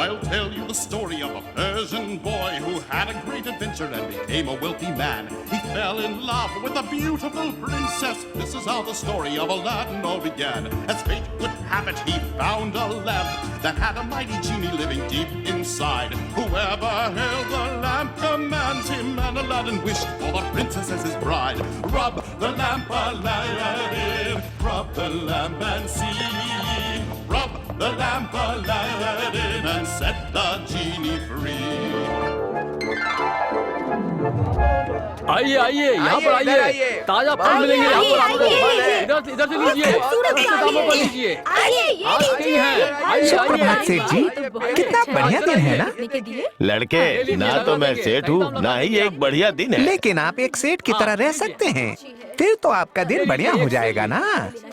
I'll tell you the story of a Persian boy who had a great adventure and became a wealthy man. He fell in love with a beautiful princess. This is how the story of Aladdin all began. As fate would have it, he found a lamp that had a mighty genie living deep inside. Whoever held the lamp commands him, and Aladdin wished for the princess as his bride. Rub the lamp, Aladdin, rub the lamp and see. Rub the lamp, Aladdin, and set the genie free. आइए आइए यहाँ पर आइए, ताजा फल मिलेंगे यहाँ पर आपको। इधर इधर से लीजिए, दामों पर लीजिए। आज कहीं है। सुप्रभात सेठ जी, कितना बढ़िया दिन है ना? लड़के, ना तो मैं सेठ हूँ, ना ही एक बढ़िया दिन है। लेकिन आप एक सेठ की तरह रह सकते हैं, फिर तो आपका दिन बढ़िया हो जाएगा ना।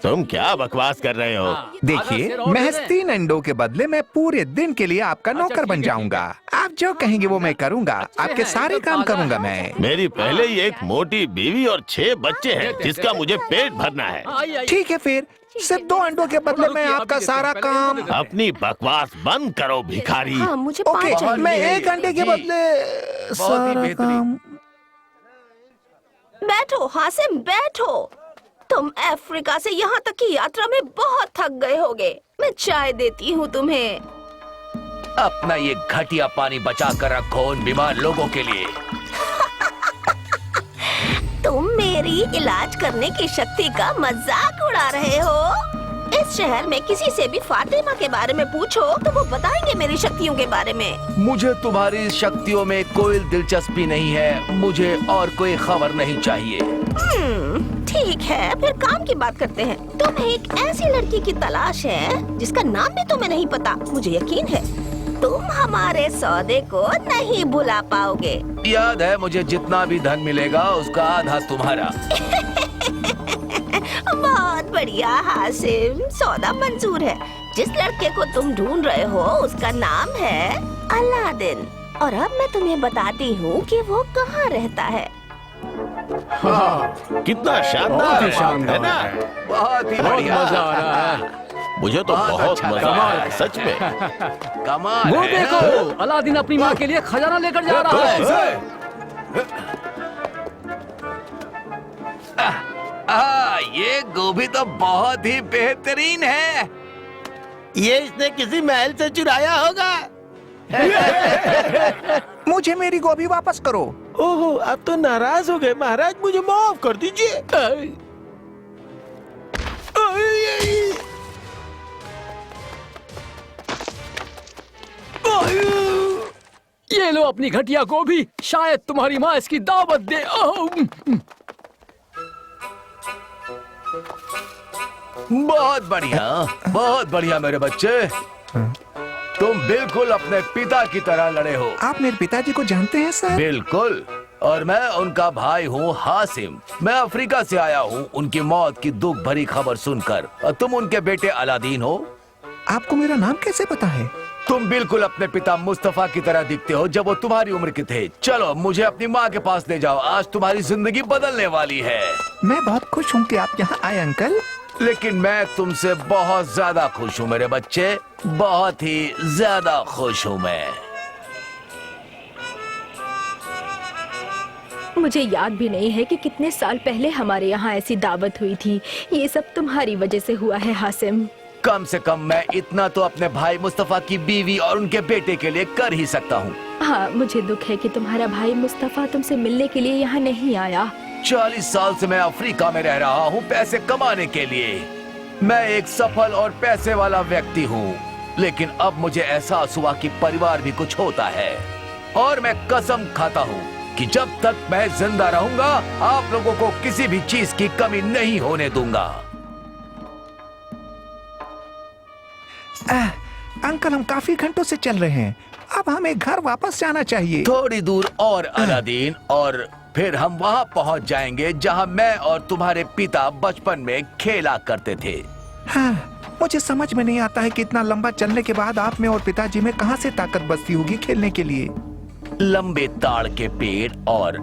तुम क्या बकवास कर रहे हो? देखिए, महज 3 अंडों के बदले मैं पूरे दिन के लिए आपका नौकर बन जाऊंगा। आप जो कहेंगे वो मैं करूंगा, आपके सारे काम करूंगा मैं। मेरी पहले ही एक मोटी बीवी और 6 बच्चे हैं, जिसका मुझे पेट भरना है। ठीक है, फिर सिर्फ 2 अंडों के बदले मैं आपका सारा काम। अपनी बकवास बंद करो भिखारी। मुझे ओके, मैं 1 अंडे के बदले सारा काम। बैठो हासिम, बैठो। तुम अफ्रीका से यहाँ तक की यात्रा में बहुत थक गए होगे। मैं चाय देती हूँ तुम्हें। अपना ये घटिया पानी बचा कर रखो उन बीमार लोगों के लिए। तुम मेरी इलाज करने की शक्ति का मजाक उड़ा रहे हो। इस शहर में किसी से भी फातिमा के बारे में पूछो तो वो बताएंगे मेरी शक्तियों के बारे में। मुझे तुम्हारी शक्तियों में कोई दिलचस्पी नहीं है। मुझे और कोई खबर नहीं चाहिए। ठीक है, फिर काम की बात करते हैं। तुम्हें एक ऐसी लड़की की तलाश है जिसका नाम भी तुम्हें नहीं पता। मुझे यकीन है तुम हमारे सौदे को नहीं भुला पाओगे। याद है, मुझे जितना भी धन मिलेगा उसका आधा तुम्हारा। बहुत बढ़िया हासिम, सौदा मंजूर है। जिस लड़के को तुम ढूंढ रहे हो उसका नाम है अलादीन, और अब मैं तुम्हें बताती हूँ कि वो कहाँ रहता है। कितना शानदार है ना? बहुत ही बढ़िया, मजा आ रहा है। मुझे तो बहुत मजा आ रहा है, सच में। कमाल वो है। देखो, अलादीन अपनी माँ के लिए खजाना लेकर जा रहा है। ये गोभी तो बहुत ही बेहतरीन है। ये इसने किसी महल से चुराया होगा। मुझे मेरी गोभी वापस करो। ओहो, आप तो नाराज हो गए महाराज, मुझे माफ कर दीजिए। ये लो अपनी घटिया गोभी, शायद तुम्हारी माँ इसकी दावत दे। बहुत बढ़िया मेरे बच्चे। तुम बिल्कुल अपने पिता की तरह लड़े हो। आप मेरे पिताजी को जानते हैं सर? बिल्कुल, और मैं उनका भाई हूँ हासिम। मैं अफ्रीका से आया हूँ उनकी मौत की दुख भरी खबर सुनकर। और तुम उनके बेटे अलादीन हो। आपको मेरा नाम कैसे पता है? तुम बिल्कुल अपने पिता मुस्तफा की तरह दिखते हो जब वो तुम्हारी उम्र के थे। चलो मुझे अपनी माँ के पास ले जाओ, आज तुम्हारी जिंदगी बदलने वाली है। मैं बहुत खुश हूँ कि आप यहाँ आए अंकल। लेकिन मैं तुमसे बहुत ज्यादा खुश हूँ मेरे बच्चे, बहुत ही ज्यादा खुश हूँ मैं। मुझे याद भी नहीं है कि कितने साल पहले हमारे यहाँ ऐसी दावत हुई थी। ये सब तुम्हारी वजह से हुआ है हासिम। कम से कम मैं इतना तो अपने भाई मुस्तफा की बीवी और उनके बेटे के लिए कर ही सकता हूँ। हाँ, मुझे दुख है कि तुम्हारा भाई मुस्तफा तुमसे मिलने के लिए यहाँ नहीं आया। 40 साल से मैं अफ्रीका में रह रहा हूँ पैसे कमाने के लिए। मैं एक सफल और पैसे वाला व्यक्ति हूँ, लेकिन अब मुझे एहसास हुआ कि परिवार भी कुछ होता है। और मैं कसम खाता हूँ कि जब तक मैं जिंदा रहूंगा आप लोगों को किसी भी चीज की कमी नहीं होने दूंगा। अंकल, हम काफी घंटों से चल रहे हैं, अब हमें घर वापस जाना चाहिए। थोड़ी दूर और अलादीन, और फिर हम वहाँ पहुँच जाएंगे जहाँ मैं और तुम्हारे पिता बचपन में खेला करते थे। हाँ, मुझे समझ में नहीं आता है कि इतना लंबा चलने के बाद आप में और पिताजी में कहाँ से ताकत बचती होगी खेलने के लिए। लंबे ताड़ के पेड़ और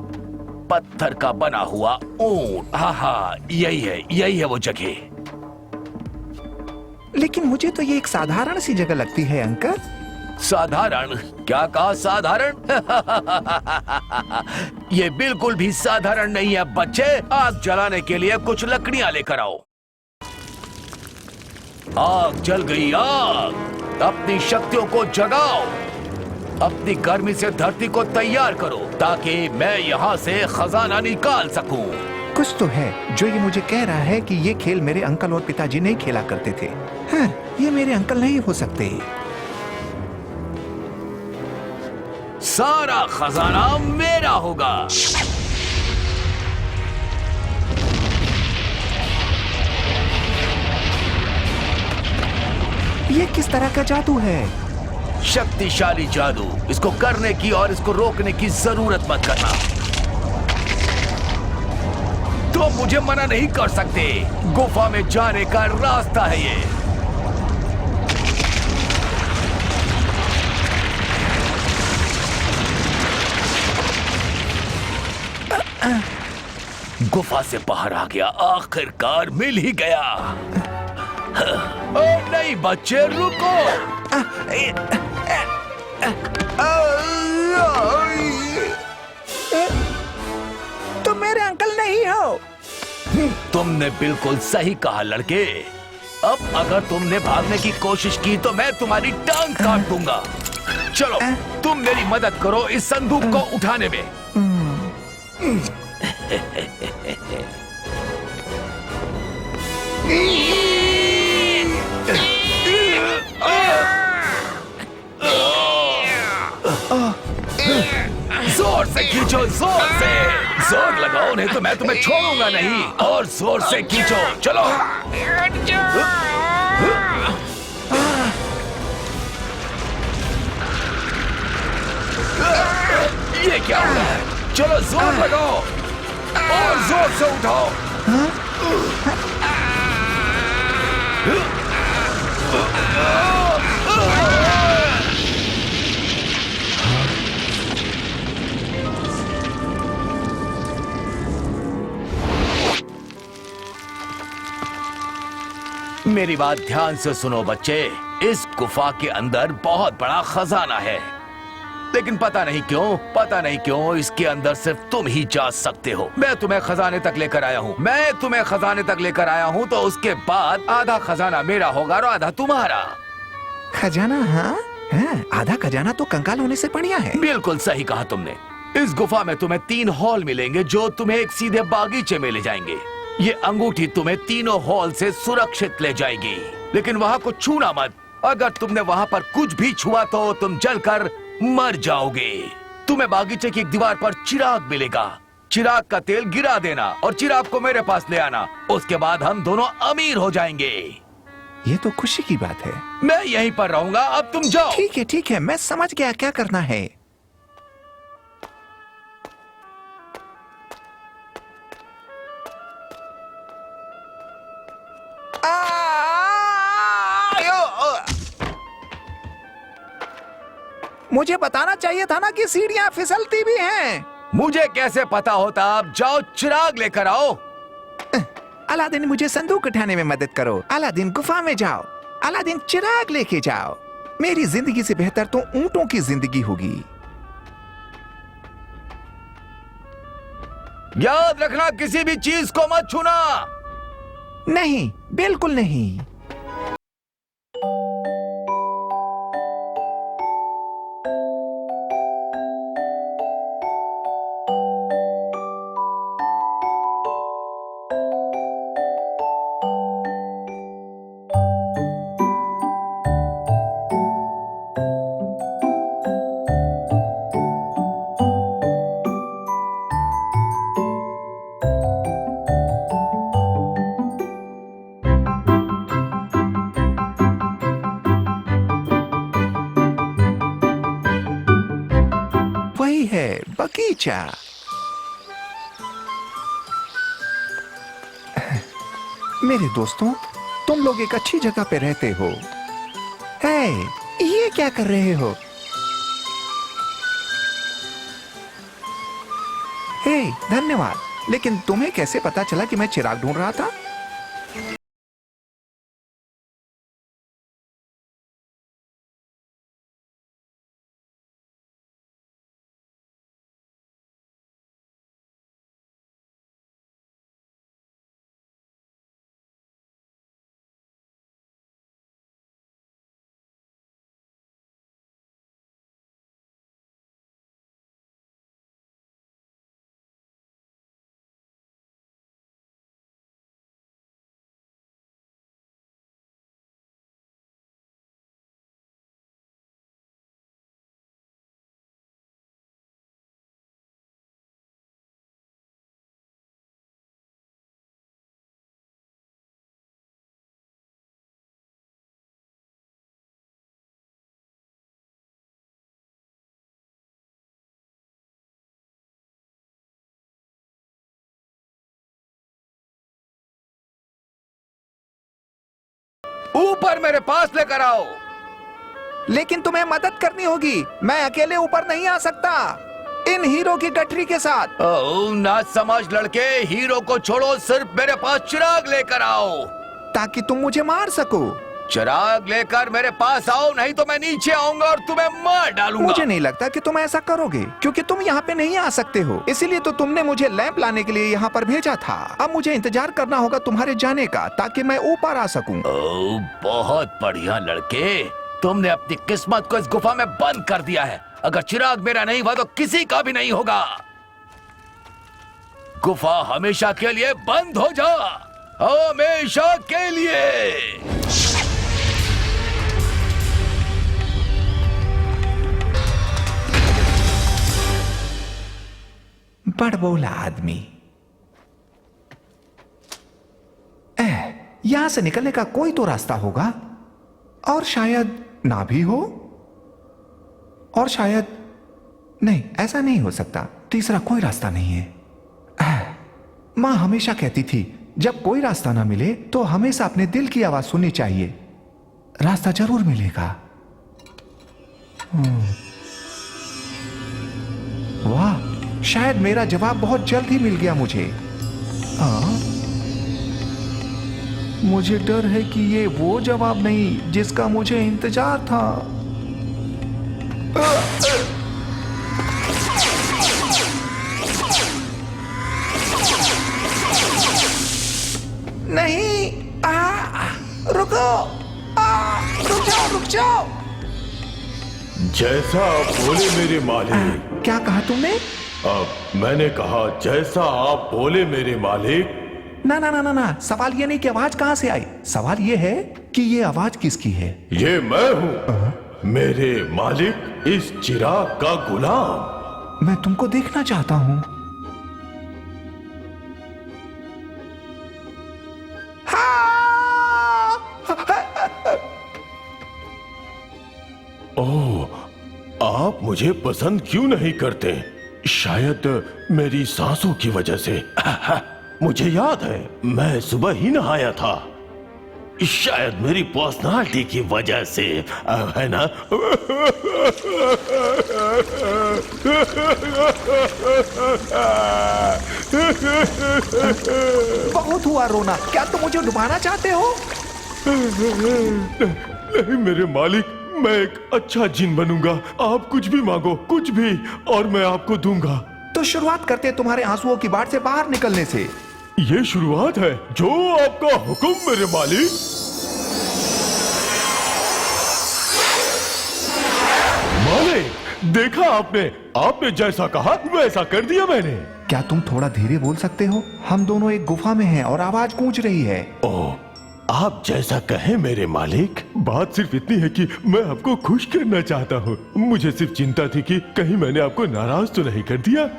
पत्थर का बना हुआ ऊंट। हाँ, यही है वो जगह। लेकिन मुझे तो ये एक साधारण सी जगह लगती है अंकल। साधारण? क्या कहा साधारण? ये बिल्कुल भी साधारण नहीं है बच्चे। आग जलाने के लिए कुछ लकड़ियां लेकर आओ। आग जल गई। आग, अपनी शक्तियों को जगाओ। अपनी गर्मी से धरती को तैयार करो ताकि मैं यहाँ से खजाना निकाल सकूं। कुछ तो है जो ये मुझे कह रहा है कि ये खेल मेरे अंकल और पिताजी नहीं खेला करते थे। हाँ, ये मेरे अंकल नहीं हो सकते। सारा खजाना मेरा होगा। ये किस तरह का जादू है? शक्तिशाली जादू। इसको करने की और इसको रोकने की जरूरत मत करना। तो मुझे मना नहीं कर सकते। गुफा में जाने का रास्ता है ये। गुफा से बाहर आ गया। आखिरकार मिल ही गया। ओ नहीं बच्चे, रुको। तुम मेरे अंकल नहीं हो। तुमने बिल्कुल सही कहा लड़के। अब अगर तुमने भागने की कोशिश की तो मैं तुम्हारी टांग काट दूंगा। चलो तुम मेरी मदद करो इस संदूक को उठाने में। जोर से खींचो, जोर से। जोर लगाओ नहीं तो मैं तुम्हें छोड़ूंगा नहीं। और जोर से खींचो। चलो। ये क्या हो रहा है? चलो जोर लगाओ और जोर से उठाओ। मेरी बात ध्यान से सुनो बच्चे। इस गुफा के अंदर बहुत बड़ा खजाना है, लेकिन पता नहीं क्यों इसके अंदर सिर्फ तुम ही जा सकते हो। मैं तुम्हें खजाने तक लेकर आया हूँ तो उसके बाद आधा खजाना मेरा होगा और आधा तुम्हारा। खजाना? हाँ, आधा खजाना तो कंगाल होने से बढ़िया है। बिल्कुल सही कहा तुमने। इस गुफा में तुम्हें 3 हॉल मिलेंगे जो तुम्हें एक सीधे बागीचे में ले जाएंगे। ये अंगूठी तुम्हें तीनों हॉल से सुरक्षित ले जाएगी, लेकिन वहाँ को छूना मत। अगर तुमने वहाँ पर कुछ भी छुआ तो तुम जलकर मर जाओगे। तुम्हें बागीचे की एक दीवार पर चिराग मिलेगा। चिराग का तेल गिरा देना और चिराग को मेरे पास ले आना। उसके बाद हम दोनों अमीर हो जाएंगे। ये तो खुशी की बात है। मैं यहीं पर रहूंगा, अब तुम जाओ। ठीक है, मैं समझ गया क्या करना है। मुझे बताना चाहिए था ना कि सीढ़ियां फिसलती भी हैं। मुझे कैसे पता होता? अब जाओ चिराग लेकर आओ। अलादीन, मुझे संदूक उठाने में मदद करो। अलादीन, गुफा में जाओ। अलादीन, चिराग लेके जाओ। मेरी जिंदगी से बेहतर तो ऊंटों की जिंदगी होगी। याद रखना, किसी भी चीज को मत छूना। नहीं, बिल्कुल नहीं। वही है बगीचा। मेरे दोस्तों, तुम लोग एक अच्छी जगह पे रहते हो। हे, ये क्या कर रहे हो? हे, धन्यवाद। लेकिन तुम्हें कैसे पता चला कि मैं चिराग ढूंढ रहा था? ऊपर मेरे पास लेकर आओ। लेकिन तुम्हें मदद करनी होगी, मैं अकेले ऊपर नहीं आ सकता इन हीरो की गठरी के साथ। ओह, ना समझ लड़के, हीरो को छोड़ो, सिर्फ मेरे पास चिराग लेकर आओ। ताकि तुम मुझे मार सको। चिराग लेकर मेरे पास आओ, नहीं तो मैं नीचे आऊंगा और तुम्हें मार डालूंगा। मुझे नहीं लगता कि तुम ऐसा करोगे, क्योंकि तुम यहाँ पे नहीं आ सकते हो। इसीलिए तो तुमने मुझे लैंप लाने के लिए यहाँ पर भेजा था। अब मुझे इंतजार करना होगा तुम्हारे जाने का, ताकि मैं ऊपर आ सकूं। ओह, बहुत बढ़िया लड़के, तुमने अपनी किस्मत को इस गुफा में बंद कर दिया है। अगर चिराग मेरा नहीं हुआ तो किसी का भी नहीं होगा। गुफा हमेशा के लिए बंद हो जा, हमेशा के लिए। बड़बोला आदमी। यहां से निकलने का कोई तो रास्ता होगा, और शायद ना भी हो, और शायद नहीं, ऐसा नहीं हो सकता। तीसरा कोई रास्ता नहीं है। मां हमेशा कहती थी, जब कोई रास्ता ना मिले तो हमेशा अपने दिल की आवाज सुननी चाहिए, रास्ता जरूर मिलेगा। वाह, शायद मेरा जवाब बहुत जल्द ही मिल गया मुझे। मुझे डर है कि ये वो जवाब नहीं जिसका मुझे इंतजार था। नहीं, रुको, रुक जाओ। जैसा आप बोले मेरे मालिक। क्या कहा तुमने? अब मैंने कहा जैसा आप बोले मेरे मालिक। ना ना ना ना ना, सवाल ये नहीं कि आवाज कहां से आई, सवाल ये है कि ये आवाज किसकी है। ये मैं हूँ, मेरे मालिक, इस चिराग का गुलाम। मैं तुमको देखना चाहता हूं। ओह, आप मुझे पसंद क्यों नहीं करते? शायद मेरी सांसों की वजह से। मुझे याद है, मैं सुबह ही नहाया था। शायद मेरी पर्सनालिटी की वजह से, है ना? बहुत हुआ रोना, क्या तुम मुझे डुबाना चाहते हो? नहीं मेरे मालिक, मैं एक अच्छा जिन बनूंगा। आप कुछ भी मांगो, कुछ भी, और मैं आपको दूंगा। तो शुरुआत करते हैं तुम्हारे आंसुओं की बाढ़ से बाहर निकलने से। ये शुरुआत है, जो आपका हुक्म मेरे मालिक। मालिक, देखा आपने जैसा कहा वैसा कर दिया मैंने। क्या तुम थोड़ा धीरे बोल सकते हो? हम दोनों एक गुफा में हैं और आवाज गूंज रही है। ओह, आप जैसा कहें मेरे मालिक। बात सिर्फ इतनी है कि मैं आपको खुश करना चाहता हूँ। मुझे सिर्फ चिंता थी कि कहीं मैंने आपको नाराज तो नहीं कर दिया।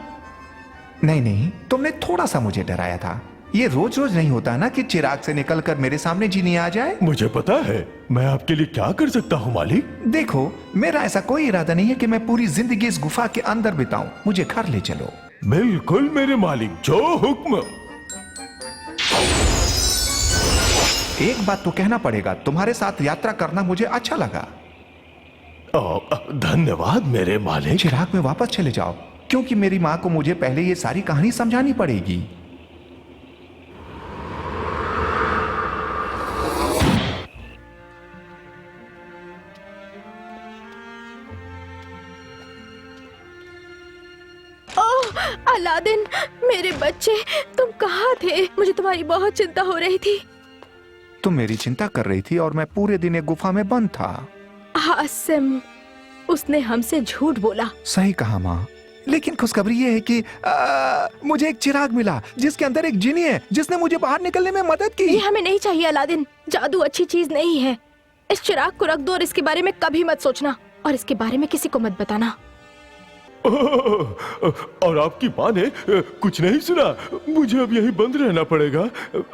नहीं नहीं, तुमने थोड़ा सा मुझे डराया था। ये रोज रोज नहीं होता ना कि चिराग से निकलकर मेरे सामने जीनी आ जाए। मुझे पता है, मैं आपके लिए क्या कर सकता हूँ मालिक। देखो, मेरा ऐसा कोई इरादा नहीं है कि मैं पूरी जिंदगी इस गुफा के अंदर बिताऊं। मुझे घर ले चलो। बिल्कुल मेरे मालिक, जो हुक्म। एक बात तो कहना पड़ेगा, तुम्हारे साथ यात्रा करना मुझे अच्छा लगा। धन्यवाद मेरे मालिक। चिराग में वापस चले जाओ, क्योंकि मेरी माँ को मुझे पहले ये सारी कहानी समझानी पड़ेगी। अलादीन, मेरे बच्चे, तुम कहाँ थे? मुझे तुम्हारी बहुत चिंता हो रही थी। तुम मेरी चिंता कर रही थी और मैं पूरे दिन एक गुफा में बंद था। हासिम, उसने हमसे झूठ बोला। सही कहा माँ, लेकिन खुशखबरी ये है कि मुझे एक चिराग मिला जिसके अंदर एक जिनी है जिसने मुझे बाहर निकलने में मदद की। ये हमें नहीं चाहिए अलादीन, जादू अच्छी चीज नहीं है। इस चिराग को रख दो और इसके बारे में कभी मत सोचना, और इसके बारे में किसी को मत बताना। और आपकी माँ ने कुछ नहीं सुना? मुझे अब यहीं बंद रहना पड़ेगा।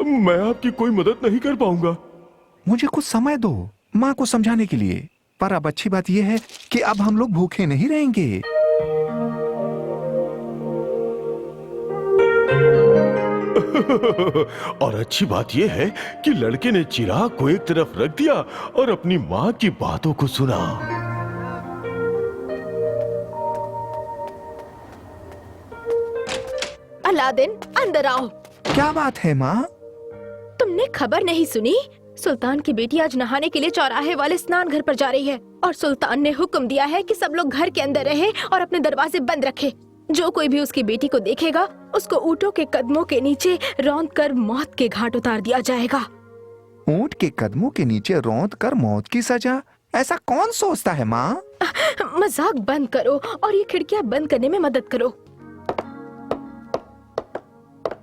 मैं आपकी कोई मदद नहीं कर पाऊंगा। मुझे कुछ समय दो माँ को समझाने के लिए। पर अब अच्छी बात यह है कि अब हम लोग भूखे नहीं रहेंगे। और अच्छी बात यह है कि लड़के ने चिराग को एक तरफ रख दिया और अपनी माँ की बातों को सुना। अलादीन, अंदर आओ। क्या बात है माँ? तुमने खबर नहीं सुनी? सुल्तान की बेटी आज नहाने के लिए चौराहे वाले स्नान घर पर जा रही है और सुल्तान ने हुक्म दिया है कि सब लोग घर के अंदर रहे और अपने दरवाजे बंद रखे। जो कोई भी उसकी बेटी को देखेगा उसको ऊंटों के कदमों के नीचे रौंद कर मौत के घाट उतार दिया जाएगा। ऊंट के कदमों के नीचे रौंद कर मौत की सजा? ऐसा कौन सोचता है माँ? मजाक बंद करो और ये खिड़कियाँ बंद करने में मदद करो।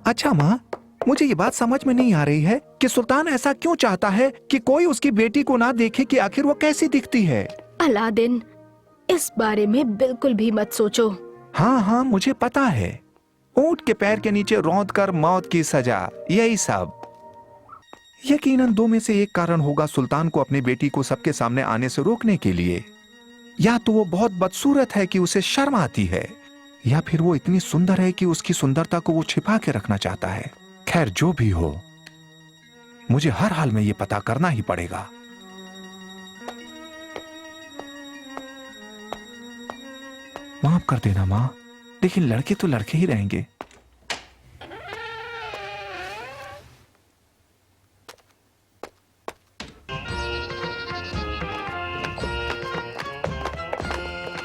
अच्छा माँ, मुझे ये बात समझ में नहीं आ रही है कि सुल्तान ऐसा क्यों चाहता है कि कोई उसकी बेटी को ना देखे कि आखिर वो कैसी दिखती है। अलादीन, इस बारे में बिल्कुल भी मत सोचो। हाँ हाँ, मुझे पता है। ऊंट के पैर के नीचे रौंद कर मौत की सजा, यही सब। यकीनन दो में से एक कारण होगा सुल्तान को अपनी बेटी को सबके सामने आने से रोकने के लिए। या तो वो बहुत बदसूरत है कि उसे शर्म आती है, या फिर वो इतनी सुंदर है कि उसकी सुंदरता को वो छिपा के रखना चाहता है। खैर, जो भी हो, मुझे हर हाल में ये पता करना ही पड़ेगा। माफ कर देना माँ, लेकिन लड़के तो लड़के ही रहेंगे।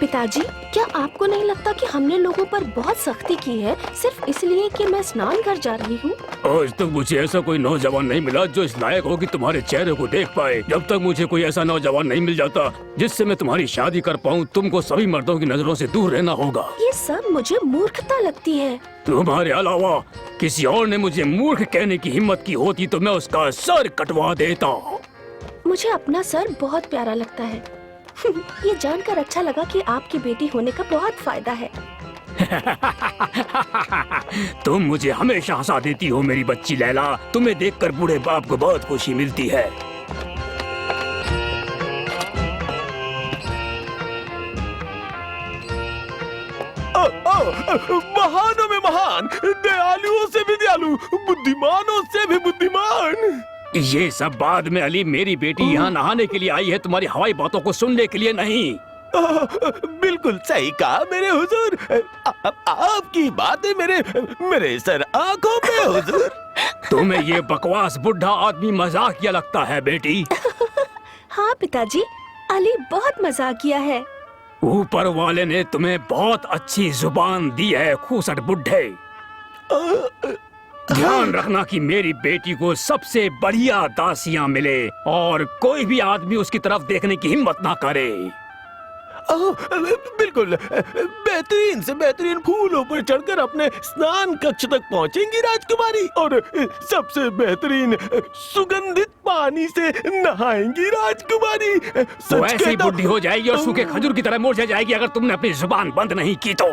पिताजी, क्या आपको नहीं लगता कि हमने लोगों पर बहुत सख्ती की है सिर्फ इसलिए कि मैं स्नान घर जा रही हूँ? आज तक मुझे ऐसा कोई नौजवान नहीं मिला जो इस लायक हो कि तुम्हारे चेहरे को देख पाए। जब तक मुझे कोई ऐसा नौजवान नहीं मिल जाता जिससे मैं तुम्हारी शादी कर पाऊँ, तुमको सभी मर्दों की नजरों से दूर रहना होगा। ये सब मुझे मूर्खता लगती है। तुम्हारे अलावा किसी और ने मुझे मूर्ख कहने की हिम्मत की होती तो मैं उसका सर कटवा देता। मुझे अपना सर बहुत प्यारा लगता है। ये जानकर अच्छा लगा कि आपकी बेटी होने का बहुत फायदा है। तुम मुझे हमेशा हंसा देती हो मेरी बच्ची लैला। तुम्हें देखकर बूढ़े बाप को बहुत खुशी मिलती है। महानों में महान, दयालुओं से भी दयालु, बुद्धिमानों से भी बुद्धिमान। ये सब बाद में अली। मेरी बेटी यहाँ नहाने के लिए आई है, तुम्हारी हवाई बातों को सुनने के लिए नहीं। बिल्कुल सही कहा मेरे हुजूर। आपकी बातें मेरे सर आंखों पे हुजूर। तुम्हें ये बकवास बुढ़ा आदमी मजाकिया लगता है बेटी? हाँ पिताजी, अली बहुत मजाकिया है। ऊपर वाले ने तुम्हें बहुत अच्छी जुबान दी है, खूसट बुढ़े। ध्यान रखना कि मेरी बेटी को सबसे बढ़िया दासियां मिले और कोई भी आदमी उसकी तरफ देखने की हिम्मत ना करे। बिल्कुल, बेहतरीन से बेहतरीन फूलों पर चढ़कर अपने स्नान कक्ष तक पहुंचेंगी राजकुमारी, और सबसे बेहतरीन सुगंधित पानी से नहाएंगी राजकुमारी। वो ऐसी बुढ़ी हो जाएगी और सूखे खजूर की तरह मुरझा जाएगी अगर तुमने अपनी जुबान बंद नहीं की तो।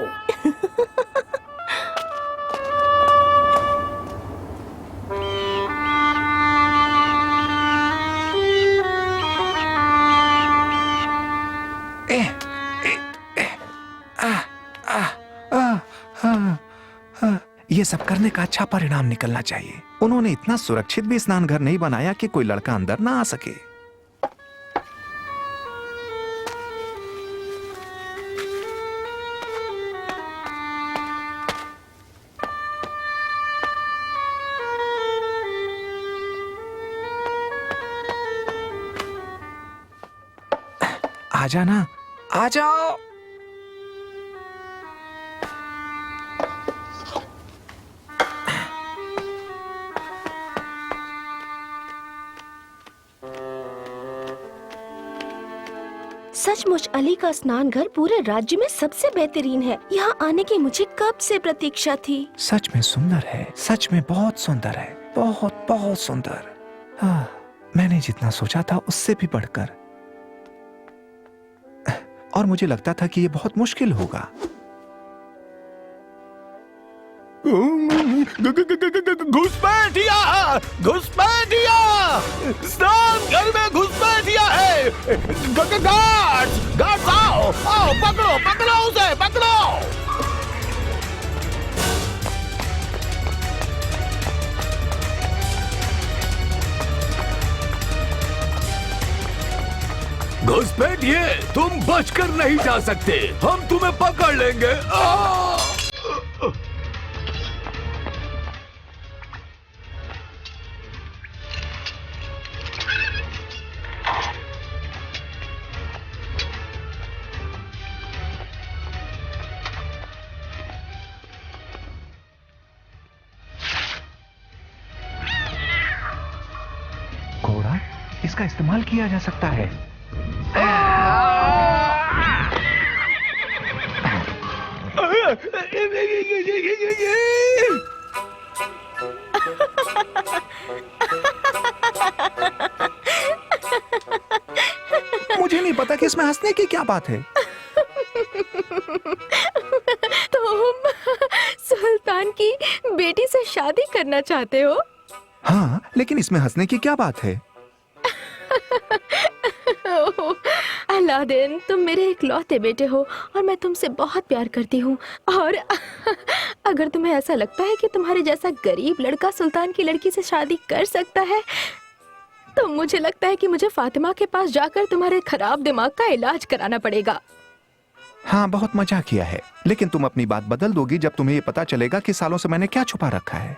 ये सब करने का अच्छा परिणाम निकलना चाहिए। उन्होंने इतना सुरक्षित भी स्नान घर नहीं बनाया कि कोई लड़का अंदर ना आ सके। आ जाना, आ जाओ। सचमुच अली का स्नान घर पूरे राज्य में सबसे बेहतरीन है। यहाँ आने की मुझे कब से प्रतीक्षा थी। सच में सुंदर है, सच में बहुत सुंदर है, बहुत बहुत सुंदर। हाँ, मैंने जितना सोचा था उससे भी बढ़कर। और मुझे लगता था कि ये बहुत मुश्किल होगा। घुसपैठिया, घुसपैठिया, स्नान घर में घुसपैठिया है। गार्ड्स आओ, आओ, पकड़ो पकड़ो उसे, पकड़ो। घुसपैठिए, तुम बचकर नहीं जा सकते, हम तुम्हें पकड़ लेंगे। घोड़ा, इसका इस्तेमाल किया जा सकता है। मुझे नहीं पता कि इसमें हंसने की क्या बात है। तुम सुल्तान की बेटी से शादी करना चाहते हो? हाँ, लेकिन इसमें हंसने की क्या बात है? ओह, अलादीन, तुम मेरे इकलौते बेटे हो और मैं तुमसे बहुत प्यार करती हूँ। और अगर तुम्हें ऐसा लगता है कि तुम्हारे जैसा गरीब लड़का सुल्तान की लड़की से शादी कर सकता है, तो मुझे लगता है कि मुझे फातिमा के पास जाकर तुम्हारे खराब दिमाग का इलाज कराना पड़ेगा। हाँ, बहुत मजाक किया है, लेकिन तुम अपनी बात बदल दोगी जब तुम्हें ये पता चलेगा कि सालों से मैंने क्या छुपा रखा है।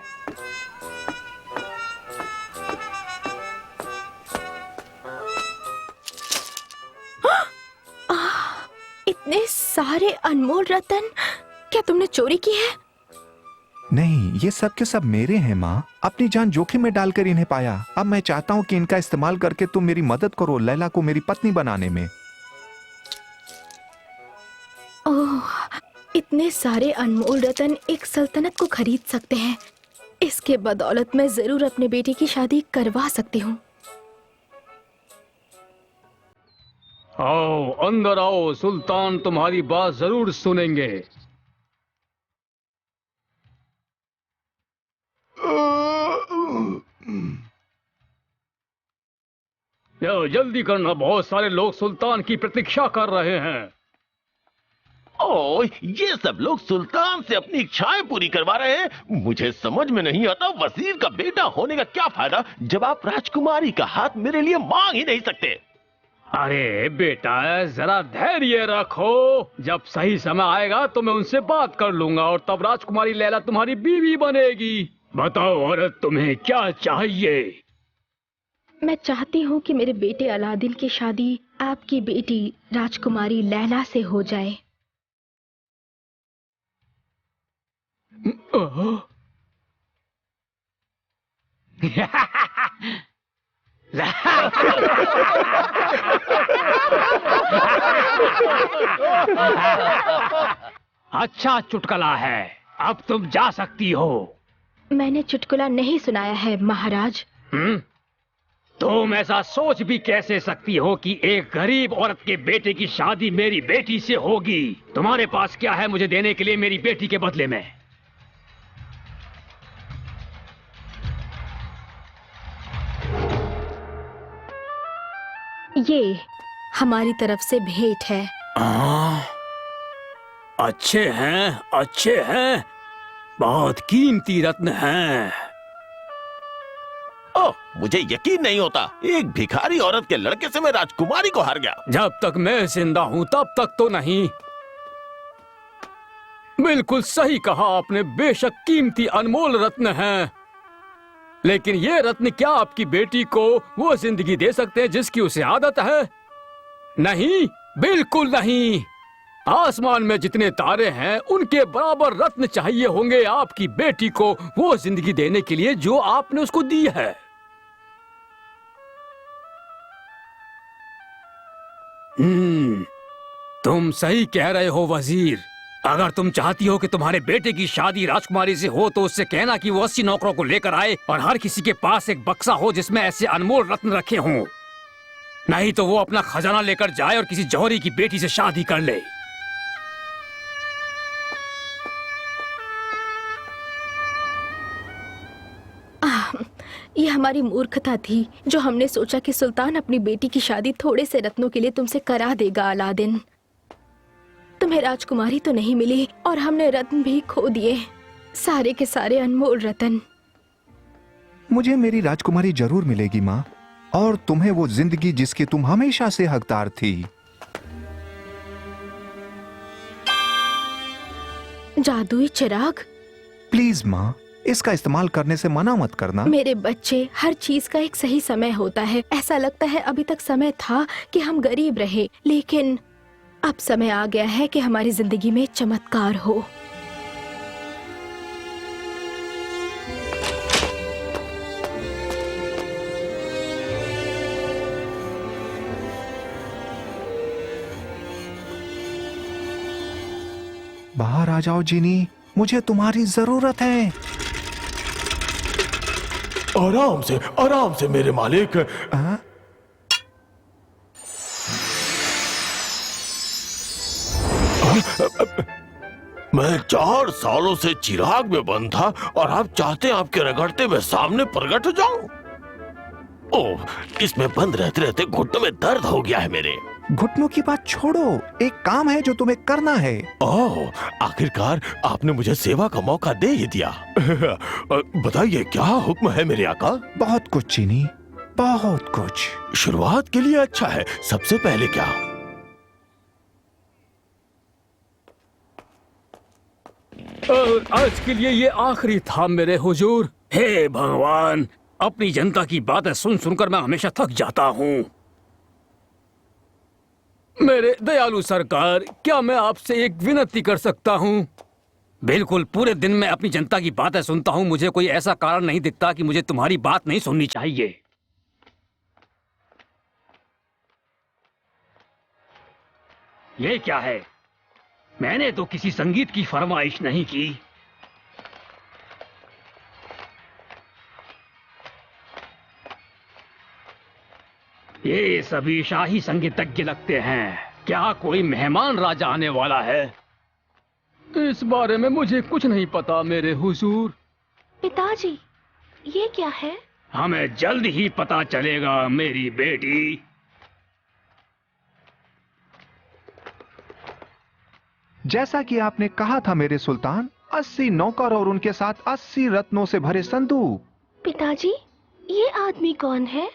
इतने सारे अनमोल रत्न, क्या तुमने चोरी की है? नहीं, ये सब के सब मेरे हैं माँ। अपनी जान जोखिम में डालकर इन्हें पाया। अब मैं चाहता हूँ कि इनका इस्तेमाल करके तुम मेरी मदद करो लैला को मेरी पत्नी बनाने में। ओह, इतने सारे अनमोल रत्न एक सल्तनत को खरीद सकते हैं। इसके बदौलत मैं जरूर अपने बेटे की शादी करवा सकती हूँ। आओ अंदर आओ, सुल्तान तुम्हारी बात जरूर सुनेंगे। जल्दी करना, बहुत सारे लोग सुल्तान की प्रतीक्षा कर रहे हैं। ओह, ये सब लोग सुल्तान से अपनी इच्छाएं पूरी करवा रहे हैं। मुझे समझ में नहीं आता, वजीर का बेटा होने का क्या फायदा जब आप राजकुमारी का हाथ मेरे लिए मांग ही नहीं सकते। अरे बेटा, जरा धैर्य रखो, जब सही समय आएगा तो मैं उनसे बात कर लूंगा और तब राजकुमारी लैला तुम्हारी बीवी बनेगी। बताओ औरत, तुम्हें क्या चाहिए? मैं चाहती हूँ कि मेरे बेटे अलादीन की शादी आपकी बेटी राजकुमारी लैला से हो जाए। अच्छा चुटकुला है, अब तुम जा सकती हो। मैंने चुटकुला नहीं सुनाया है महाराज। तुम ऐसा सोच भी कैसे सकती हो कि एक गरीब औरत के बेटे की शादी मेरी बेटी से होगी? तुम्हारे पास क्या है मुझे देने के लिए मेरी बेटी के बदले में? ये हमारी तरफ से भेंट है। अच्छे हैं, अच्छे हैं, बहुत कीमती रत्न हैं। ओह, मुझे यकीन नहीं होता, एक भिखारी औरत के लड़के से मैं राजकुमारी को हार गया। जब तक मैं जिंदा हूं तब तक तो नहीं। बिल्कुल सही कहा आपने, बेशक कीमती अनमोल रत्न हैं, लेकिन ये रत्न क्या आपकी बेटी को वो जिंदगी दे सकते हैं जिसकी उसे आदत है? नहीं, बिल्कुल नहीं। आसमान में जितने तारे हैं उनके बराबर रत्न चाहिए होंगे आपकी बेटी को वो जिंदगी देने के लिए जो आपने उसको दी है। तुम सही कह रहे हो वजीर। अगर तुम चाहती हो कि तुम्हारे बेटे की शादी राजकुमारी से हो तो उससे कहना कि वो 80 नौकरों को लेकर आए और हर किसी के पास एक बक्सा हो जिसमें ऐसे अनमोल रत्न रखे हों। नहीं तो वो अपना खजाना लेकर जाए और किसी जौहरी की बेटी से शादी कर ले। ये हमारी मूर्खता थी जो हमने सोचा कि सुल्तान अपनी बेटी की शादी थोड़े से रत्नों के लिए तुमसे करा देगा अलादीन। तुम्हें राजकुमारी तो नहीं मिली और हमने रत्न भी खो दिए, सारे के सारे अनमोल रत्न। मुझे मेरी राजकुमारी जरूर मिलेगी माँ, और तुम्हें वो जिंदगी जिसकी तुम हमेशा से हकदार थी। जादुई चिराग? प्लीज माँ, इसका इस्तेमाल करने से मना मत करना। मेरे बच्चे, हर चीज का एक सही समय होता है। ऐसा लगता है अभी तक समय था कि हम गरीब रहे, लेकिन अब समय आ गया है कि हमारी जिंदगी में चमत्कार हो। बाहर आ जाओ जिनी, मुझे तुम्हारी जरूरत है। आराम से मेरे मालिक। हाँ? मैं 4 सालों से चिराग में बंद था और आप चाहते हैं आपके रगड़ते में सामने प्रकट हो जाऊं? ओह, इसमें बंद रहते रहते घुटनों में दर्द हो गया है मेरे। घुटनों की बात छोड़ो, एक काम है जो तुम्हें करना है। ओह, आखिरकार आपने मुझे सेवा का मौका दे ही दिया। बताइए क्या हुक्म है मेरे आका? बहुत कुछ चीनी, बहुत कुछ। शुरुआत के लिए अच्छा है। सबसे पहले क्या? आज के लिए ये आखिरी था मेरे हुजूर। हे भगवान, अपनी जनता की बातें सुन सुनकर मैं हमेशा थक जाता हूँ। मेरे दयालु सरकार, क्या मैं आपसे एक विनती कर सकता हूँ? बिल्कुल पूरे दिन मैं अपनी जनता की बातें सुनता हूँ, मुझे कोई ऐसा कारण नहीं दिखता कि मुझे तुम्हारी बात नहीं सुननी चाहिए। ये क्या है? मैंने तो किसी संगीत की फरमाइश नहीं की। ये सभी शाही संगीतज्ञ लगते हैं। क्या कोई मेहमान राजा आने वाला है? इस बारे में मुझे कुछ नहीं पता मेरे हुजूर। पिताजी, ये क्या है? हमें जल्द ही पता चलेगा मेरी बेटी। जैसा कि आपने कहा था मेरे सुल्तान, 80 नौकर और उनके साथ 80 रत्नों से भरे संदूक। पिताजी, ये आदमी कौन है?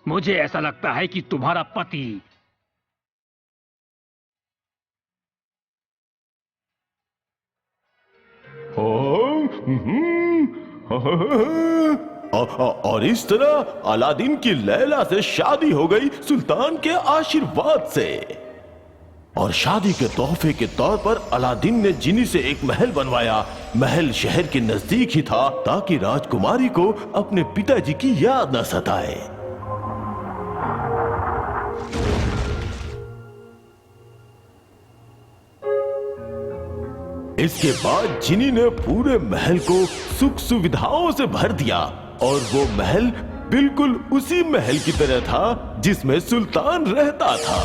मुझे ऐसा लगता है कि तुम्हारा पति। और इस तरह अलादीन की लैला से शादी हो गई सुल्तान के आशीर्वाद से। और शादी के तोहफे के तौर पर अलादीन ने जिनी से एक महल बनवाया। महल शहर के नजदीक ही था ताकि राजकुमारी को अपने पिताजी की याद न सताए। इसके बाद जिनी ने पूरे महल को सुख सुविधाओं से भर दिया और वो महल बिल्कुल उसी महल की तरह था जिसमें सुल्तान रहता था।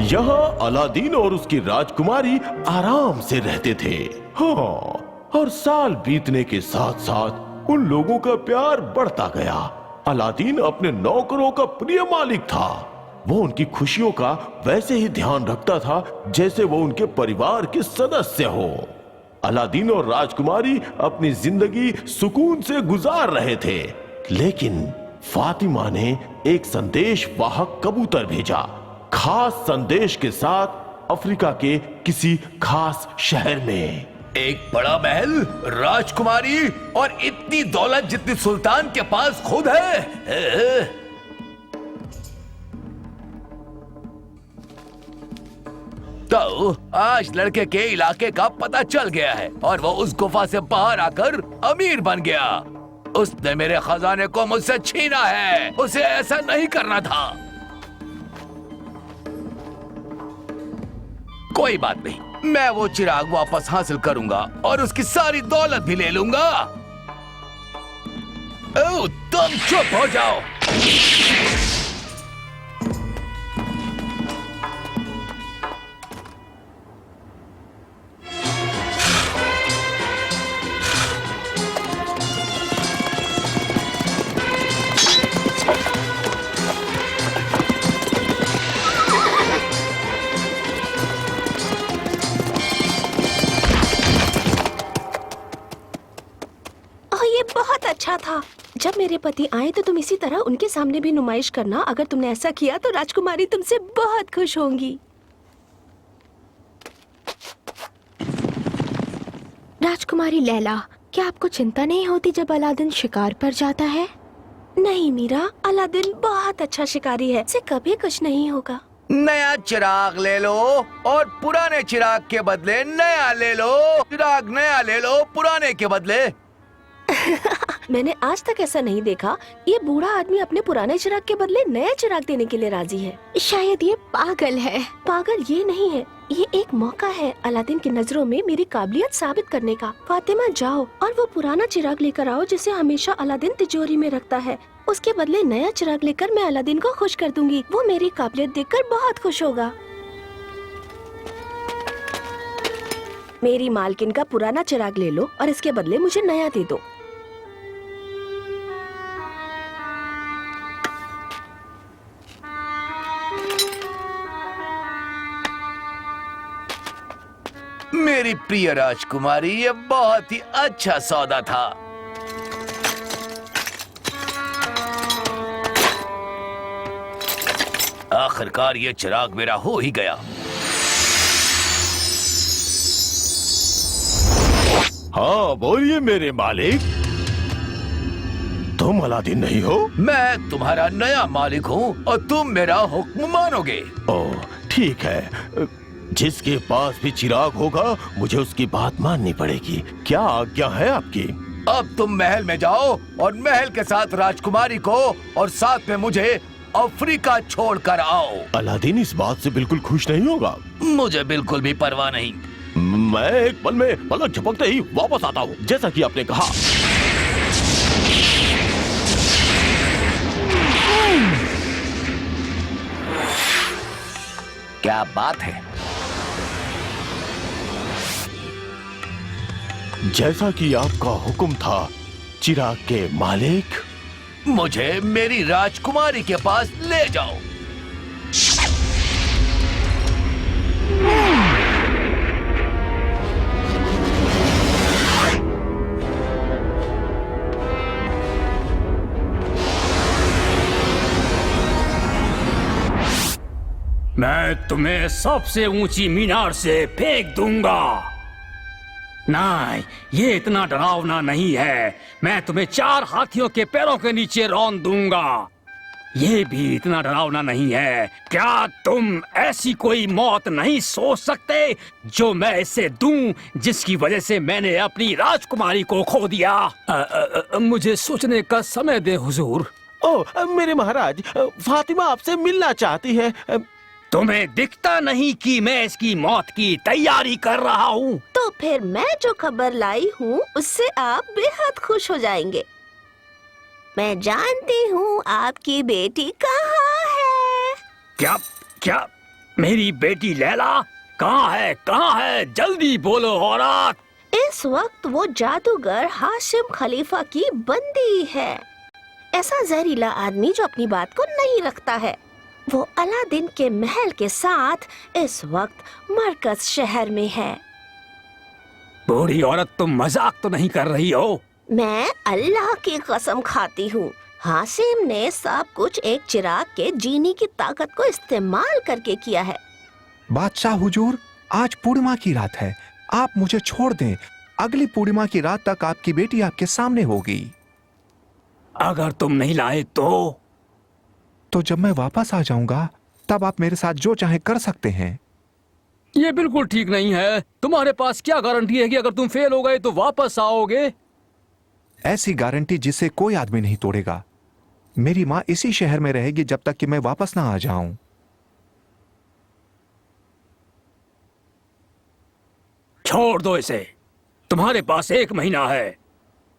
यहाँ अलादीन और उसकी राजकुमारी आराम से रहते थे। हाँ, और साल बीतने के साथ साथ उन लोगों का प्यार बढ़ता गया। अलादीन अपने नौकरों का प्रिय मालिक था। वो उनकी खुशियों का वैसे ही ध्यान रखता था जैसे वो उनके परिवार के सदस्य हो। अलादीन और राजकुमारी अपनी जिंदगी सुकून से गुजार रहे थे, लेकिन फातिमा ने एक संदेश वाहक कबूतर भेजा, खास संदेश के साथ अफ्रीका के किसी खास शहर में। एक बड़ा महल, राजकुमारी और इतनी दौलत जितनी सुल्तान के पास खुद है। तो आज लड़के के इलाके का पता चल गया है और वो उस गुफा से बाहर आकर अमीर बन गया। उसने मेरे खजाने को मुझसे छीना है। उसे ऐसा नहीं करना था। कोई बात नहीं, मैं वो चिराग वापस हासिल करूंगा और उसकी सारी दौलत भी ले लूंगा। ओह, तुम चुप हो जाओ। पता था। जब मेरे पति आए तो तुम इसी तरह उनके सामने भी नुमाइश करना। अगर तुमने ऐसा किया तो राजकुमारी तुमसे बहुत खुश होंगी। राजकुमारी लैला, क्या आपको चिंता नहीं होती जब अलादीन शिकार पर जाता है? नहीं मीरा, अलादीन बहुत अच्छा शिकारी है, इसे कभी कुछ नहीं होगा। नया चिराग ले लो और पुराने चिराग के बदले नया ले लो। चिराग नया ले लो पुराने के बदले। मैंने आज तक ऐसा नहीं देखा। ये बूढ़ा आदमी अपने पुराने चिराग के बदले नया चिराग देने के लिए राजी है। शायद ये पागल है। पागल ये नहीं है, ये एक मौका है अलादीन की नजरों में मेरी काबिलियत साबित करने का। फातिमा जाओ और वो पुराना चिराग लेकर आओ जिसे हमेशा अलादीन तिजोरी में रखता है। उसके बदले नया चिराग लेकर मैं अलादीन को खुश कर दूंगी। वो मेरी काबिलियत देखकर बहुत खुश होगा। मेरी मालकिन का पुराना चिराग ले लो और इसके बदले मुझे नया दे दो। मेरी प्रिय राजकुमारी, ये बहुत ही अच्छा सौदा था। आखिरकार ये चिराग मेरा हो ही गया। हाँ बोलिए मेरे मालिक। तुम अलादीन नहीं हो? मैं तुम्हारा नया मालिक हूँ और तुम मेरा हुक्म मानोगे। ओह ठीक है, जिसके पास भी चिराग होगा मुझे उसकी बात माननी पड़ेगी। क्या आज्ञा है आपकी? अब तुम महल में जाओ और महल के साथ राजकुमारी को और साथ में मुझे अफ्रीका छोड़कर आओ। अलादीन इस बात से बिल्कुल खुश नहीं होगा। मुझे बिल्कुल भी परवाह नहीं। मैं एक पल में पलक झपकते ही वापस आता हूँ, जैसा कि आपने कहा। क्या बात है? जैसा कि आपका हुक्म था चिराग के मालिक। मुझे मेरी राजकुमारी के पास ले जाओ। मैं तुम्हें सबसे ऊंची मीनार से फेंक दूंगा। नहीं, ये इतना डरावना नहीं है। मैं तुम्हें 4 हाथियों के पैरों के नीचे रौंद दूंगा। ये भी इतना डरावना नहीं है। क्या तुम ऐसी कोई मौत नहीं सोच सकते जो मैं इसे दूं, जिसकी वजह से मैंने अपनी राजकुमारी को खो दिया? मुझे सोचने का समय दे हुजूर। ओह मेरे महाराज, फातिमा आपसे मिलना चाहती है। तुम्हें दिखता नहीं कि मैं इसकी मौत की तैयारी कर रहा हूँ? तो फिर मैं जो खबर लाई हूँ उससे आप बेहद खुश हो जाएंगे। मैं जानती हूँ आपकी बेटी कहाँ है। क्या क्या मेरी बेटी लैला कहाँ है? कहाँ है? जल्दी बोलो औरत। इस वक्त वो जादूगर हाशिम खलीफा की बंदी है। ऐसा जहरीला आदमी जो अपनी बात को नहीं रखता है। वो अलादीन के महल के साथ इस वक्त मरकज शहर में है। बूढ़ी औरत, तुम मजाक तो नहीं कर रही हो? मैं अल्लाह की कसम खाती हूँ, हाशिम ने सब कुछ एक चिराग के जीनी की ताकत को इस्तेमाल करके किया है। बादशाह हुजूर, आज पूर्णिमा की रात है, आप मुझे छोड़ दें। अगली पूर्णिमा की रात तक आपकी बेटी आपके सामने होगी। अगर तुम नहीं लाए तो जब मैं वापस आ जाऊंगा तब आप मेरे साथ जो चाहे कर सकते हैं। ये बिल्कुल ठीक नहीं है। तुम्हारे पास क्या गारंटी है कि अगर तुम फेल हो गए तो वापस आओगे? ऐसी गारंटी जिसे कोई आदमी नहीं तोड़ेगा। मेरी माँ इसी शहर में रहेगी जब तक कि मैं वापस ना आ जाऊं। छोड़ दो इसे। तुम्हारे पास 1 महीना है।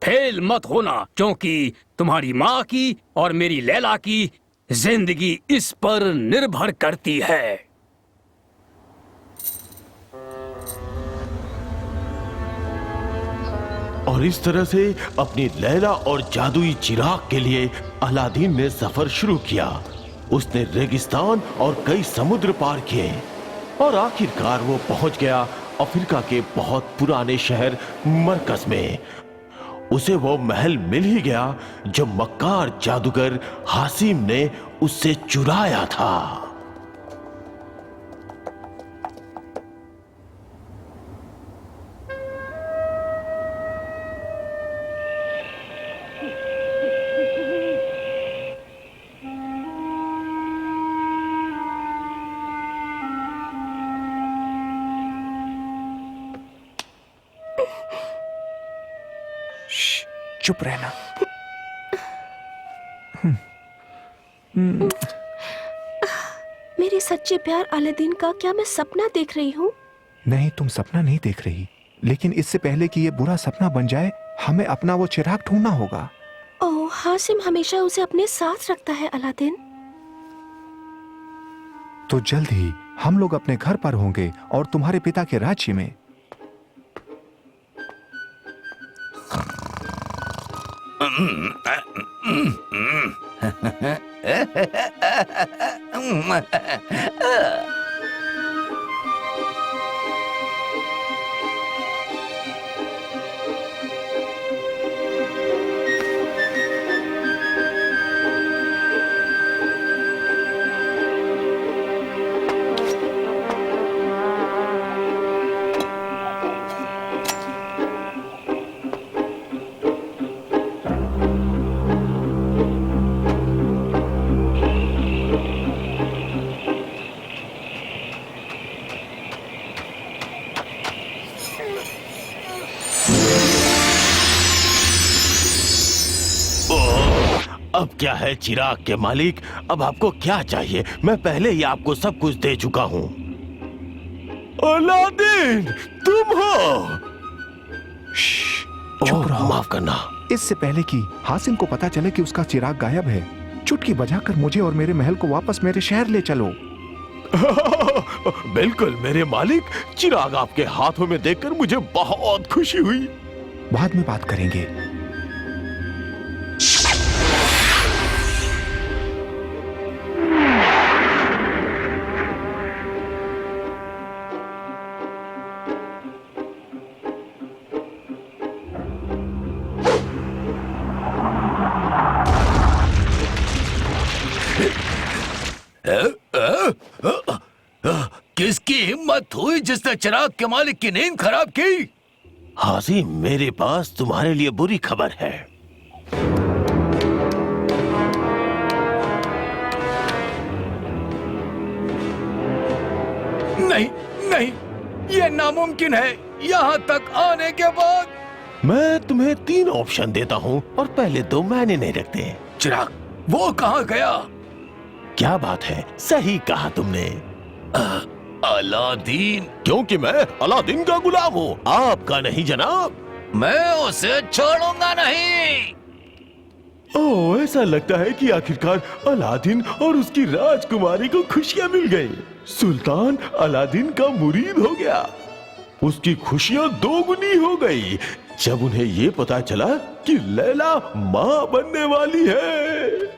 फेल मत होना, क्योंकि तुम्हारी माँ की और मेरी लैला की जिंदगी इस पर निर्भर करती है। और इस तरह से अपनी लैला और जादुई चिराग के लिए अलादीन ने सफर शुरू किया। उसने रेगिस्तान और कई समुद्र पार किए और आखिरकार वो पहुंच गया अफ्रीका के बहुत पुराने शहर मरकज में। उसे वो महल मिल ही गया जो मक्कार जादूगर हासिम ने उससे चुराया था। चुप रहना। मेरे सच्चे प्यार अलादीन का क्या मैं सपना देख रही हूँ? नहीं, तुम सपना नहीं देख रही, लेकिन इससे पहले कि ये बुरा सपना बन जाए हमें अपना वो चिराग ढूंढना होगा। ओह, हासिम हमेशा उसे अपने साथ रखता है अलादीन। तो जल्द ही हम लोग अपने घर पर होंगे और तुम्हारे पिता के राज्य में। अब क्या है चिराग के मालिक, अब आपको क्या चाहिए? मैं पहले ही आपको सब कुछ दे चुका हूँ। अलादीन, तुम हो? चुप रहो। माफ करना। इससे पहले कि हासिम को पता चले कि उसका चिराग गायब है, चुटकी बजाकर मुझे और मेरे महल को वापस मेरे शहर ले चलो। बिल्कुल मेरे मालिक, चिराग आपके हाथों में देखकर मुझे बहुत खुशी हुई। बाद में बात करेंगे। किसकी हिम्मत हुई जिसने चिराग के मालिक की नींद खराब की? हासिम, मेरे पास तुम्हारे लिए बुरी खबर है। नहीं नहीं, ये नामुमकिन है। यहाँ तक आने के बाद मैं तुम्हें 3 ऑप्शन देता हूँ और पहले 2 मैंने नहीं रखते। चिराग वो कहाँ गया? क्या बात है, सही कहा तुमने। अलादीन? क्योंकि मैं अलादीन का गुलाम हूँ, आपका नहीं जनाब। मैं उसे छोड़ूंगा नहीं। ओह, ऐसा लगता है कि आखिरकार अलादीन और उसकी राजकुमारी को खुशियां मिल गई। सुल्तान अलादीन का मुरीद हो गया। उसकी खुशियां 2 गुनी हो गई जब उन्हें ये पता चला कि लैला माँ बनने वाली है।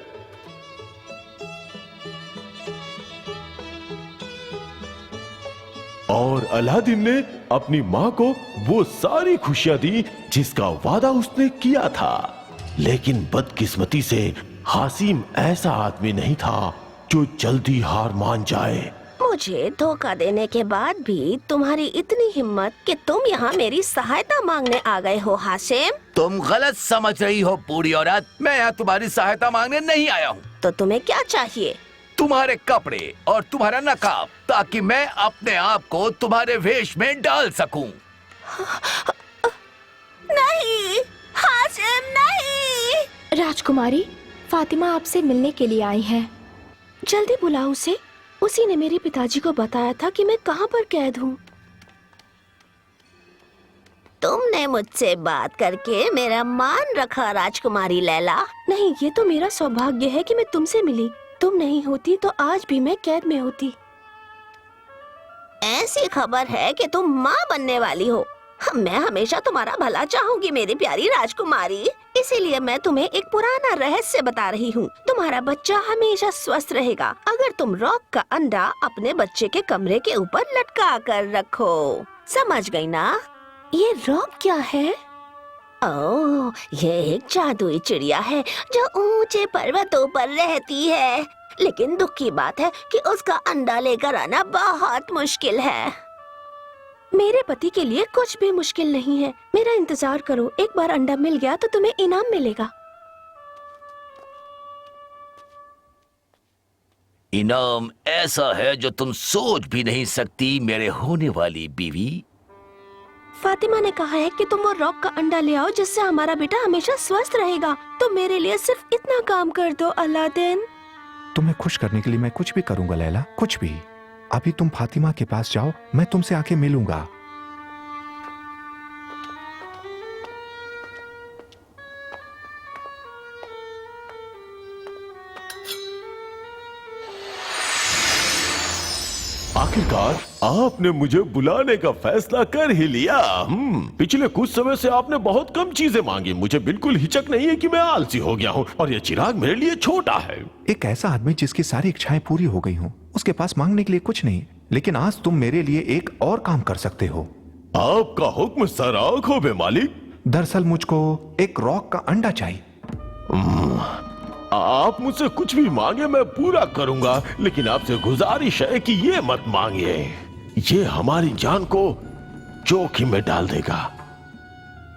और अलादीन ने अपनी माँ को वो सारी खुशियां दी जिसका वादा उसने किया था। लेकिन बदकिस्मती से हासिम ऐसा आदमी नहीं था जो जल्दी हार मान जाए। मुझे धोखा देने के बाद भी तुम्हारी इतनी हिम्मत कि तुम यहाँ मेरी सहायता मांगने आ गए हो हासिम? तुम गलत समझ रही हो बूढ़ी औरत। मैं यहाँ तुम्हारी सहायता मांगने नहीं आया हूँ। तो तुम्हें क्या चाहिए? तुम्हारे कपड़े और तुम्हारा नकाब, ताकि मैं अपने आप को तुम्हारे वेश में डाल सकूं। नहीं हासिम, नहीं। राजकुमारी, फातिमा आपसे मिलने के लिए आई है। जल्दी बुलाओ उसे। उसी ने मेरे पिताजी को बताया था कि मैं कहाँ पर कैद हूँ। तुमने मुझसे बात करके मेरा मान रखा राजकुमारी लैला। नहीं, ये तो मेरा सौभाग्य है कि मैं तुमसे मिली। तुम नहीं होती तो आज भी मैं कैद में होती। ऐसी खबर है कि तुम माँ बनने वाली हो। मैं हमेशा तुम्हारा भला चाहूंगी मेरी प्यारी राजकुमारी। इसीलिए मैं तुम्हें एक पुराना रहस्य बता रही हूँ। तुम्हारा बच्चा हमेशा स्वस्थ रहेगा अगर तुम रॉक का अंडा अपने बच्चे के कमरे के ऊपर लटका कर रखो। समझ गई ना? ये रॉक क्या है? ओह, ये एक जादुई चिड़िया है जो ऊंचे पर्वतों पर रहती है, लेकिन दुख की बात है कि उसका अंडा लेकर आना बहुत मुश्किल है। मेरे पति के लिए कुछ भी मुश्किल नहीं है। मेरा इंतजार करो, एक बार अंडा मिल गया तो तुम्हें इनाम मिलेगा। इनाम ऐसा है जो तुम सोच भी नहीं सकती, मेरे होने वाली बीवी। फातिमा ने कहा है कि तुम वो रॉक का अंडा ले आओ जिससे हमारा बेटा हमेशा स्वस्थ रहेगा। तो मेरे लिए सिर्फ इतना काम कर दो अलादीन। तुम्हें खुश करने के लिए मैं कुछ भी करूंगा लैला, कुछ भी। अभी तुम फातिमा के पास जाओ, मैं तुमसे आके मिलूंगा। आखिरकार आपने मुझे बुलाने का फैसला कर ही लिया। पिछले कुछ समय से आपने बहुत कम चीजें मांगी। मुझे बिल्कुल हिचक नहीं है कि मैं आलसी हो गया हूँ और यह चिराग मेरे लिए छोटा है। एक ऐसा आदमी जिसकी सारी इच्छाएं पूरी हो गई हों, उसके पास मांगने के लिए कुछ नहीं, लेकिन आज तुम मेरे लिए एक और काम कर सकते हो। आपका हुक्म सर आंखों में मालिक। दरअसल मुझको एक रॉक का अंडा चाहिए। आप मुझसे कुछ भी मांगे मैं पूरा करूंगा, लेकिन आपसे गुजारिश है कि ये मत मांगिए। ये हमारी जान को जोखिम में डाल देगा।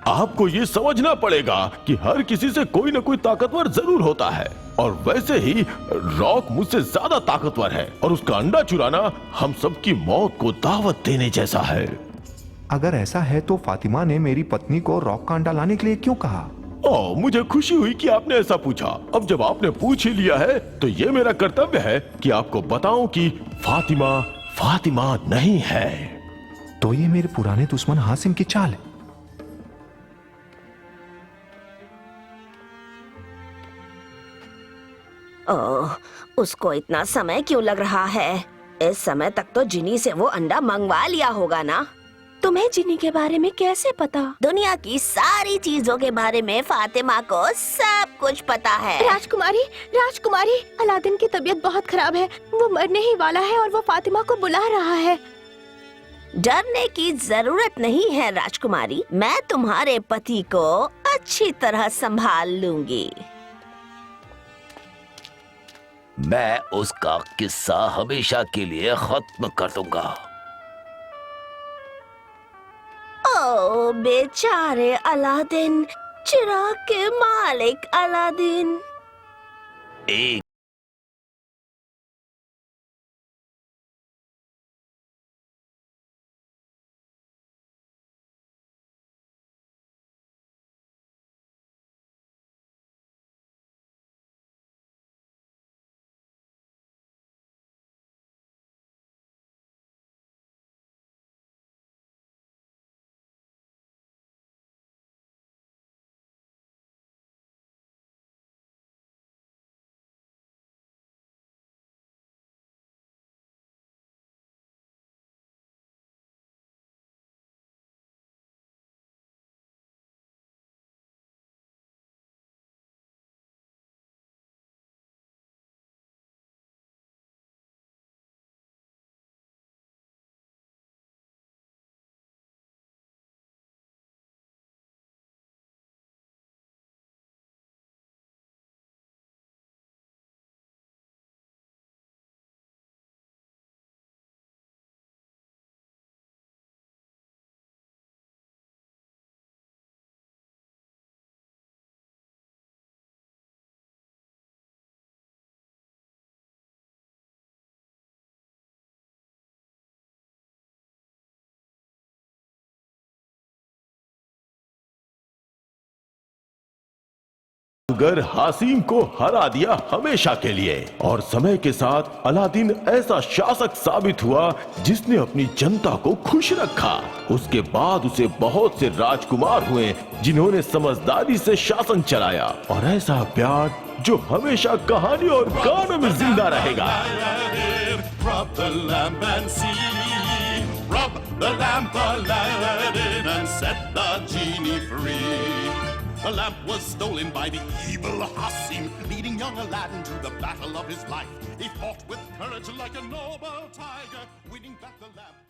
आपको ये समझना पड़ेगा कि हर किसी से कोई ना कोई ताकतवर जरूर होता है, और वैसे ही रॉक मुझसे ज्यादा ताकतवर है, और उसका अंडा चुराना हम सबकी मौत को दावत देने जैसा है। अगर ऐसा है तो फातिमा ने मेरी पत्नी को रॉक का अंडा लाने के लिए क्यों कहा? ओह, मुझे खुशी हुई कि आपने ऐसा पूछा। अब जब आपने पूछ ही लिया है तो ये मेरा कर्तव्य है कि आपको बताऊं कि फातिमा नहीं है। तो ये मेरे पुराने दुश्मन हासिम की चाल है। ओह, उसको इतना समय क्यों लग रहा है? इस समय तक तो जिनी से वो अंडा मंगवा लिया होगा ना? तुम्हें जिनी के बारे में कैसे पता? दुनिया की सारी चीजों के बारे में फातिमा को सब कुछ पता है। राजकुमारी, अलादीन की तबीयत बहुत खराब है। वो मरने ही वाला है और वो फातिमा को बुला रहा है। डरने की जरूरत नहीं है राजकुमारी, मैं तुम्हारे पति को अच्छी तरह संभाल लूंगी। मैं उसका किस्सा हमेशा के लिए खत्म कर दूंगा। ओ बेचारे अलादीन, चिराग के मालिक अलादीन। एक अगर हासिम को हरा दिया हमेशा के लिए, और समय के साथ अलादीन ऐसा शासक साबित हुआ जिसने अपनी जनता को खुश रखा। उसके बाद उसे बहुत से राजकुमार हुए जिन्होंने समझदारी से शासन चलाया, और ऐसा प्यार जो हमेशा कहानी और गानों में जिंदा रहेगा। Rub the lamp and see. Rub the lamp, Aladdin, and set the genie free. The lamp was stolen by the evil Hassim, leading young Aladdin to the battle of his life. He fought with courage like a noble tiger, winning back the lamp.